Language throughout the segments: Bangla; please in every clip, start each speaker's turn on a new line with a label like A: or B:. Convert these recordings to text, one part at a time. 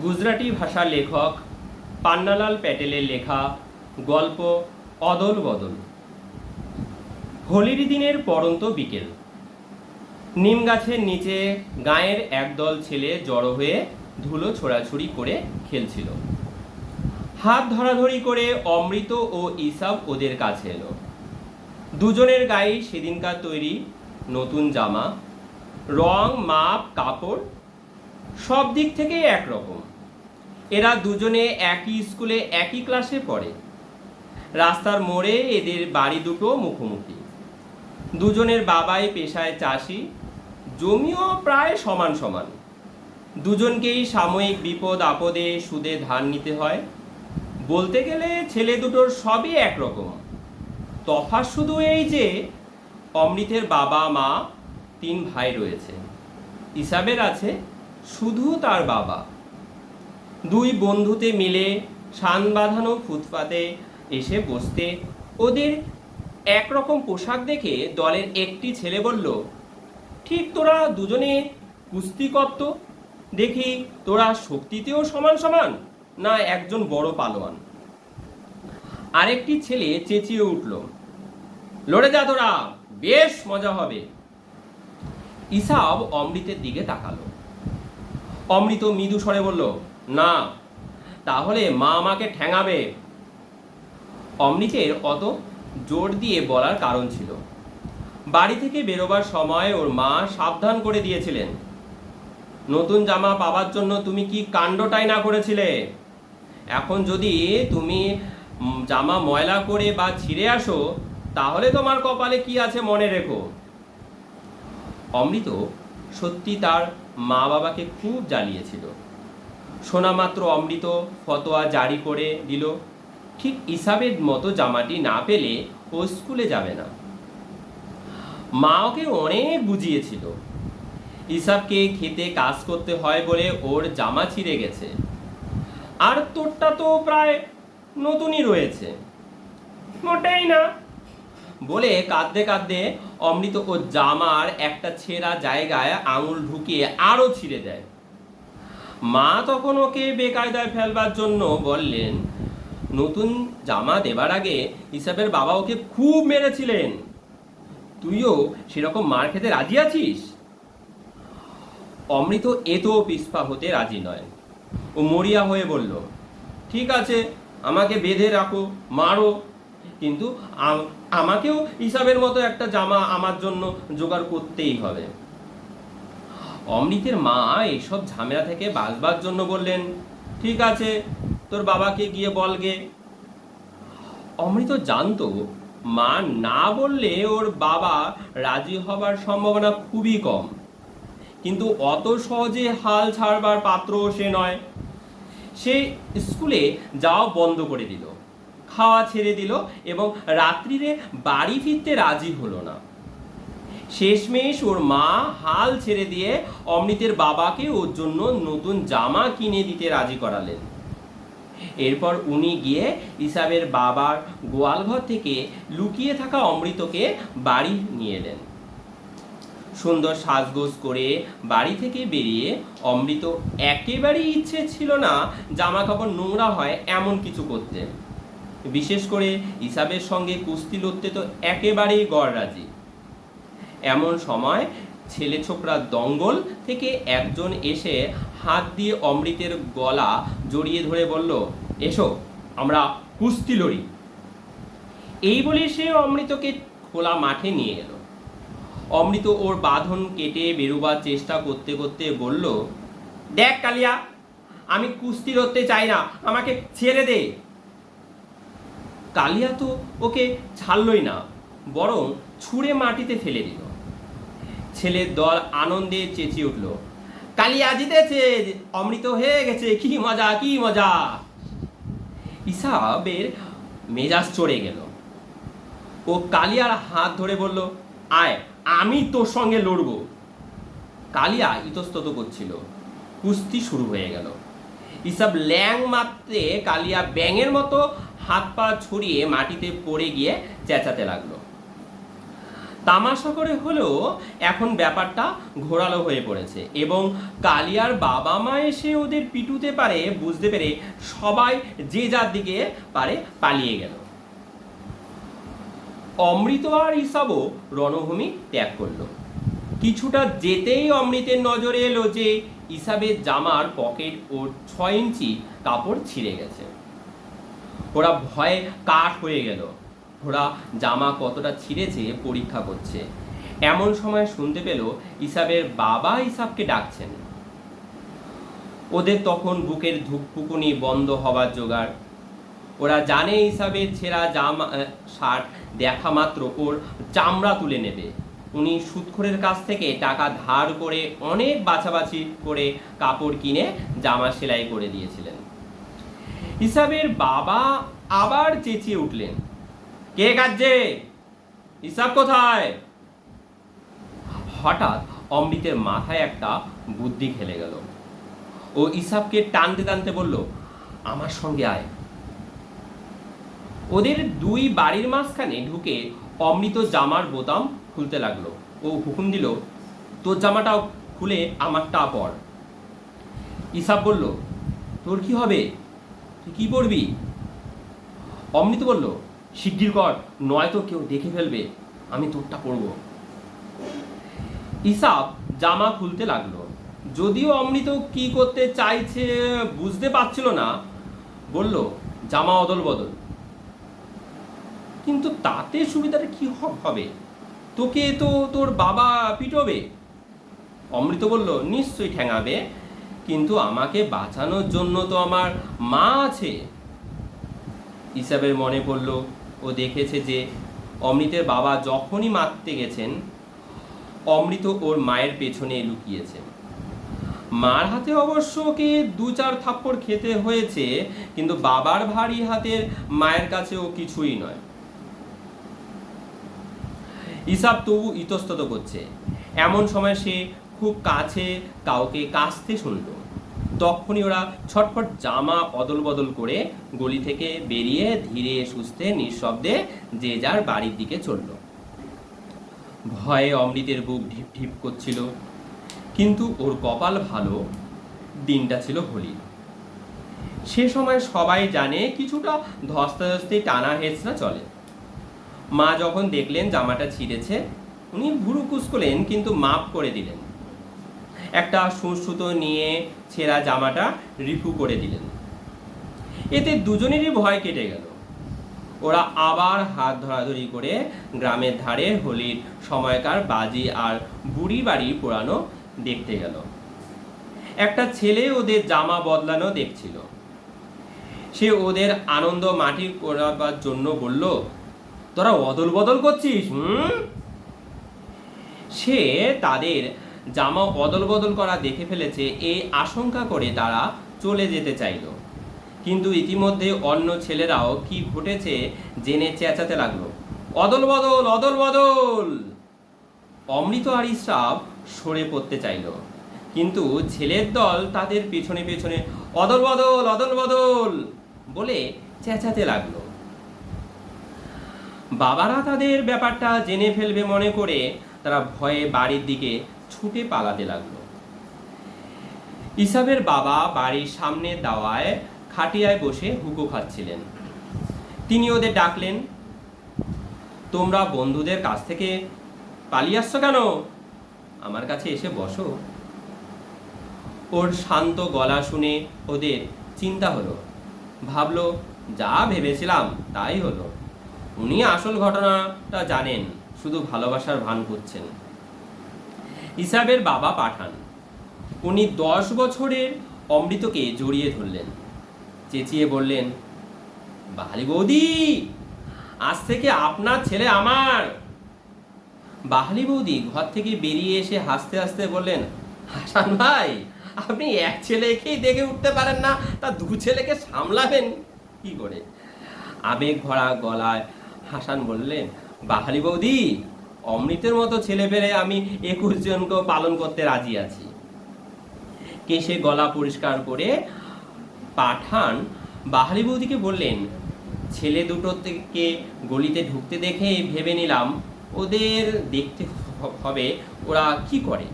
A: গুজরাটি ভাষার লেখক পান্নালাল প্যাটেলের লেখা গল্প অদল বদল। হোলির দিনের পড়ন্ত বিকেল। নিম গাছের নিচে গাঁয়ের একদল ছেলে জড়ো হয়ে ধুলো ছোড়াছুড়ি করে খেলছিল। হাত ধরাধরি করে অমৃত ও ইসাব ওদের কাছে এলো। দুজনের গায়ে সেদিনকার তৈরি নতুন জামা, রং, মাপ, কাপড় সব দিক থেকেই একরকম। এরা দুজনে একই স্কুলে একই ক্লাসে পড়ে। রাস্তার মোড়ে এদের বাড়ি দুটো মুখোমুখি। দুজনের বাবাই পেশায় চাষি, জমিও প্রায় সমান সমান। দুজনকেই সাময়িক বিপদ আপদে সুদে ধার নিতে হয়। বলতে গেলে ছেলে দুটোর সবই একরকম। তফাৎ শুধু এই যে অমৃতের বাবা মা, 3 ভাই রয়েছে। ইসাবের আছে শুধু তার বাবা। দুই বন্ধুতে মিলে শান বাঁধানো ফুটপাতে এসে বসতে ওদের একরকম পোশাক দেখে দলের একটি ছেলে বলল, ঠিক তোরা দুজনে কুস্তি করত, দেখি তোরা শক্তিতেও সমান সমান, না একজন বড় পালোয়ান? আরেকটি ছেলে চেঁচিয়ে উঠল, লড়ে যা তোরা, বেশ মজা হবে। ইসাব অমৃতের দিকে তাকালো। অমৃত মৃদু স্বরে বলল, না, তাহলে মা আমাকে ঠ্যাঙাবে। অমৃতের অত জোর দিয়ে বলার কারণ ছিল, বাড়ি থেকে বেরোবার সময় ওর মা সাবধান করে দিয়েছিলেন, নতুন জামা পাবার জন্য তুমি কি কাণ্ডটাই না করেছিলে। এখন যদি তুমি জামা ময়লা করে বা ছিঁড়ে আসো, তাহলে তোমার কপালে কি আছে মনে রেখো। অমৃত সত্যি তার মা বাবাকে খুব জ্বালিয়েছিল। শোনা মাত্র অমৃত ফতোয়া জারি করে দিল, ঠিক ইসাবের মতো জামাটি না পেলে ও স্কুলে যাবে না। মা ওকে অনেক বুঝিয়েছিল, ইসাবকে খেতে কাজ করতে হয় বলে ওর জামা ছিঁড়ে গেছে, আর তোরটা তো প্রায় নতুনই রয়েছে। মোটেই না, বলে কাঁদতে কাঁদতে অমৃত ও জামার একটা ছেঁড়া জায়গায় আঙুল ঢুকিয়ে আরো ছিঁড়ে দেয়। মা তখন ওকে বেকায়দায় ফেলবার জন্য বললেন, নতুন জামা দেবার আগে ইসাবের বাবা ওকে খুব মেরেছিলেন, তুইও সেরকম মার খেতে রাজি আছিস? অমৃত এতেও পিছপা হতে রাজি নয়। ও মরিয়া হয়ে বলল, ঠিক আছে, আমাকে বেঁধে রাখো, মারো, কিন্তু আমাকেও ইসাবের মতো একটা জামা আমার জন্য জোগাড় করতেই হবে। অমৃতের মা এইসব ঝামেলা থেকে বাঁচবার জন্য বললেন, ঠিক আছে, তোর বাবাকে গিয়ে বলগে। অমৃত জানতো মা না বললে ওর বাবা রাজি হবার সম্ভাবনা খুবই কম, কিন্তু অত সহজে হাল ছাড়বার পাত্রও সে নয়। সে স্কুলে যাওয়া বন্ধ করে দিল, খাওয়া ছেড়ে দিল এবং রাত্রিরে বাড়ি ফিরতে রাজি হলো না। শেষমেশ ওর মা হাল ছেড়ে দিয়ে অমৃতের বাবাকে ওর জন্য নতুন জামা কিনে দিতে রাজি করালেন। এরপর উনি গিয়ে ইসাবের বাবার গোয়ালঘর থেকে লুকিয়ে থাকা অমৃতকে বাড়ি নিয়ে এলেন। সুন্দর সাজগোজ করে বাড়ি থেকে বেরিয়ে অমৃত একেবারেই ইচ্ছে ছিল না জামা কাপড় নোংরা হয় এমন কিছু করতে। বিশেষ করে ইসাবের সঙ্গে কুস্তি লড়তে তো একেবারেই গড়রাজি। এমন সময় ছেলে ছোকরা দঙ্গল থেকে একজন এসে হাত দিয়ে অমৃতের গলা জড়িয়ে ধরে বলল, এসো আমরা কুস্তি লড়ি। এই বলে সে অমৃতকে খোলা মাঠে নিয়ে এলো। অমৃত ওর বাঁধন কেটে বেরোবার চেষ্টা করতে করতে বলল, দেখ কালিয়া, আমি কুস্তি লড়তে চাই না, আমাকে ছেড়ে দে। কালিয়া তো ওকে ছাড়লই না, বরং ছুঁড়ে মাটিতে ফেলে দিল। ছেলের দল আনন্দে চেঁচিয়ে উঠল, কালিয়া জিতেছে, অমৃত হয়ে গেছে, কি মজা কি মজা। ইসাবের মেজাজ চড়ে গেল। ও কালিয়ার হাত ধরে বলল, আয়, আমি তোর সঙ্গে লড়ব। কালিয়া ইতস্তত করছিল। কুস্তি শুরু হয়ে গেল। ইসাব ল্যাং মারতে কালিয়া ব্যাঙের মতো হাত পা ছড়িয়ে মাটিতে পড়ে গিয়ে চেঁচাতে লাগলো। তামাশা করে হলেও এখন ব্যাপারটা ঘোরালো হয়ে পড়েছে এবং কালিয়ার বাবা মা এসে ওদের পিটুতে পারে বুঝতে পেরে সবাই যে যার দিকে পারে পালিয়ে গেল। অমৃত আর ইসাবও রণভূমি ত্যাগ করলো। কিছুটা যেতেই অমৃতের নজরে এলো যে ইসাবের জামার পকেট ওর 6 ইঞ্চি কাপড় ছিঁড়ে গেছে। ওরা ভয়ে কাঠ হয়ে গেল। ওরা জামা কতটা ছিঁড়েছে পরীক্ষা করছে। এমন সময় শুনতে পেল ইসাবের বাবা ইসাবকে ডাকছেন। ওদের তখন বুকের ধুকপুকুনি বন্ধ হবার জোগাড়। ওরা জানে ইসাবের ছেঁড়া জামা শার্ট দেখা মাত্র ওর চামড়া তুলে নেবে। উনি সুদখোরের কাছ থেকে টাকা ধার করে অনেক বাছাবাছি করে কাপড় কিনে জামা সেলাই করে দিয়েছিলেন। ইসাবের বাবা আবার চেঁচিয়ে উঠলেন, কে কাঁদছে? ইসাব কোথায়? হঠাৎ অমৃতের মাথায় একটা বুদ্ধি খেলে গেল। ও ইসাবকে টানতে টানতে বলল, আমার সঙ্গে আয়। ওদের দুই বাড়ির মাঝখানে ঢুকে অমৃত জামার বোতাম খুলতে লাগলো। ও হুকুম দিল, তোর জামাটাও খুলে আমারটা পর। ইসাব বলল, তোর কি হবে? তুই কি পরবি? অমৃত বলল, শিগগির কর, নয়তো কেউ দেখে ফেলবে, আমি তোরটা পরব। ইসাব জামা খুলতে লাগলো। যদিও অমৃত কি করতে চাইছে বুঝতে পারছিল না, বলল, জামা অদল বদল। কিন্তু তাতে সুবিধাটা কি হবে? তোকে তো তোর বাবা পিটবে। অমৃত বলল, নিশ্চয়ই ঠ্যাঙাবে, কিন্তু আমাকে বাঁচানোর জন্য তো আমার মা আছে। ইসাবের মনে পড়ল, ও দেখেছে যে অমৃতের বাবা যখনই মারতে গেছেন অমৃত ওর মায়ের পেছনে লুকিয়েছে। মার হাতে অবশ্য ওকে 2-4 থাপ্পড় খেতে হয়েছে, কিন্তু বাবার ভারী হাতের মায়ের কাছে ও কিছুই নয়। ইসাব তবু ইতস্তত করছে। এমন সময় সে খুব কাছে কাউকে কাশতে শুনল। তখনই ওরা ছটফট জামা অদল বদল করে গলি থেকে বেরিয়ে ধীরে সুস্থে নিঃশব্দে যে যার বাড়ির দিকে চলল। ভয়ে অমৃতের বুক ঢিপ ঢিপ করছিল, কিন্তু ওর কপাল ভালো, দিনটা ছিল হোলি। সে সময় সবাই জানে কিছুটা ধস্তাধস্তি টানা হেঁচড়া চলে। মা যখন দেখলেন জামাটা ছিঁড়েছে, উনি ভুরু কুঁচকলেন কিন্তু মাপ করে দিলেন। একটা সুতো নিয়ে ছেঁড়া জামাটা রিফু করে দিলেন। এতে দুজনেরই ভয় কেটে গেল। ওরা আবার হাত ধরাধরি করে গ্রামের ধারে হোলির সময়কার বাজি আর বুড়ি বাড়ি পোড়ানো দেখতে গেল। একটা ছেলে ওদের জামা বদলানো দেখছিল। সে ওদের আনন্দ মাটি করাবার জন্য বলল, তোরা অদল বদল করছিস? সে তাদের জামা অদল বদল করা দেখে ফেলেছে এই আশঙ্কা করে তারা চলে যেতে চাইল। কিন্তু ইতিমধ্যে অন্য ছেলেরাও কি ঘটেছে জেনে চেঁচাতে লাগলো, অদল বদল, অদল বদল। অমৃত আর ইসরাব সরে পড়তে চাইল, কিন্তু ছেলের দল তাদের পেছনে পেছনে অদল বদল, অদল বদল বলে চেঁচাতে লাগলো। বাবারা তাদের ব্যাপারটা জেনে ফেলবে মনে করে তারা ভয়ে বাড়ির দিকে ছুটে পালাতে লাগলো। ইসাবের বাবা বাড়ির সামনে দাওয়ায় খাটিয়ায় বসে হুকো খাচ্ছিলেন। তিনি ওদের ডাকলেন, তোমরা বন্ধুদের কাছ থেকে পালিয়ে আসছো কেন? আমার কাছে এসে বসো। ওর শান্ত গলা শুনে ওদের চিন্তা হলো। ভাবলো, যা ভেবেছিলাম তাই হলো। উনি আসল ঘটনাটা জানেন, শুধু ভালোবাসার ভান করছেন। ইসাবের বাবা পাঠান। উনি 10 বছরের অমৃতকে জড়িয়ে ধরলেন, চেঁচিয়ে বললেন, বাহালি বৌদি, আজ থেকে আপনার ছেলে আমার। বাহালি বৌদি ঘর থেকে বেরিয়ে এসে হাসতে হাসতে বললেন, হাসান ভাই, আপনি এক ছেলেকেই দেখে উঠতে পারেন না, তা 2 ছেলেকে সামলাবেন কি করে? আবেগ ভরা গলায় হাসান বললেন, বাহালি বৌদি, অমৃতের মতো ছেলে পেলে আমি 21 জনকেও পালন করতে রাজি আছি। কেশে গলা পরিষ্কার করে পাঠান বাহালি বৌদিকে বললেন, ছেলে দুটো থেকে গলিতে ঢুকতে দেখে ভেবে নিলাম ওদের দেখতে হবে ওরা কি করে।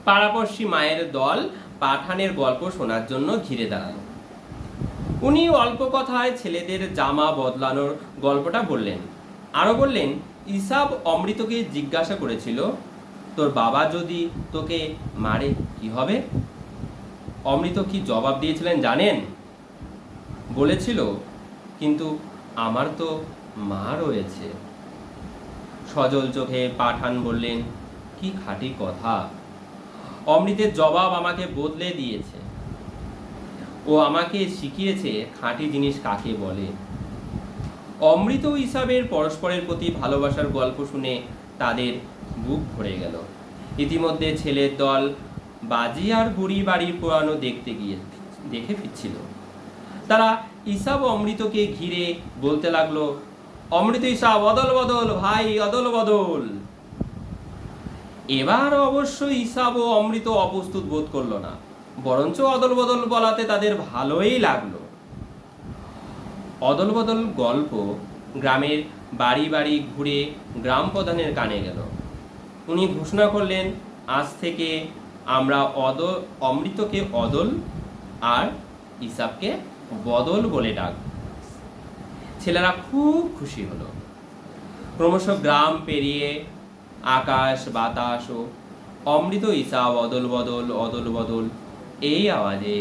A: পাড়াপড়শি মায়ের দল পাঠানের গল্প শোনার জন্য ঘিরে দাঁড়ালো। উনি অল্প কথায় ছেলেদের জামা বদলানোর গল্পটা বললেন। আরো বললেন, ইসাব অমৃতকে জিজ্ঞাসা করেছিল, তোর বাবা যদি তোকে মারে কি হবে? অমৃত কি জবাব দিয়েছিলেন জানেন? বলেছিল, কিন্তু আমার তো মা রয়েছে। সজল চোখে পাঠান বললেন, কি খাঁটি কথা। অমৃতের জবাব আমাকে বদলে দিয়েছে। ও আমাকে শিখিয়েছে খাঁটি জিনিস কাকে বলে। অমৃত ও ইসাবের পরস্পরের প্রতি ভালোবাসার গল্প শুনে তাদের বুক ভরে গেল। ইতিমধ্যে ছেলের দল বাজি আর বুড়ি বাড়ির পুরানো দেখে ফিরছিল। তারা ইসাব ও অমৃতকে ঘিরে বলতে লাগলো, অমৃত ইসাব অদল বদল ভাই, অদল বদল। এবার অবশ্য ইসাব ও অমৃত অপ্রস্তুত বোধ করলো না, বরঞ্চ অদল বদল বলাতে তাদের ভালোই লাগলো। অদল বদল গল্প গ্রামের বাড়ি বাড়ি ঘুরে গ্রাম প্রধানের কানে গেল। উনি ঘোষণা করলেন, আজ থেকে আমরা অমৃতকে অদল আর ইসাবকে বদল বলে ডাকব। ছেলেরা খুব খুশি হলো। ক্রমশ গ্রাম পেরিয়ে আকাশ বাতাস ও অমৃত ইসাব অদল বদল এই আওয়াজে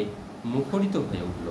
A: মুখরিত হয়ে উঠল।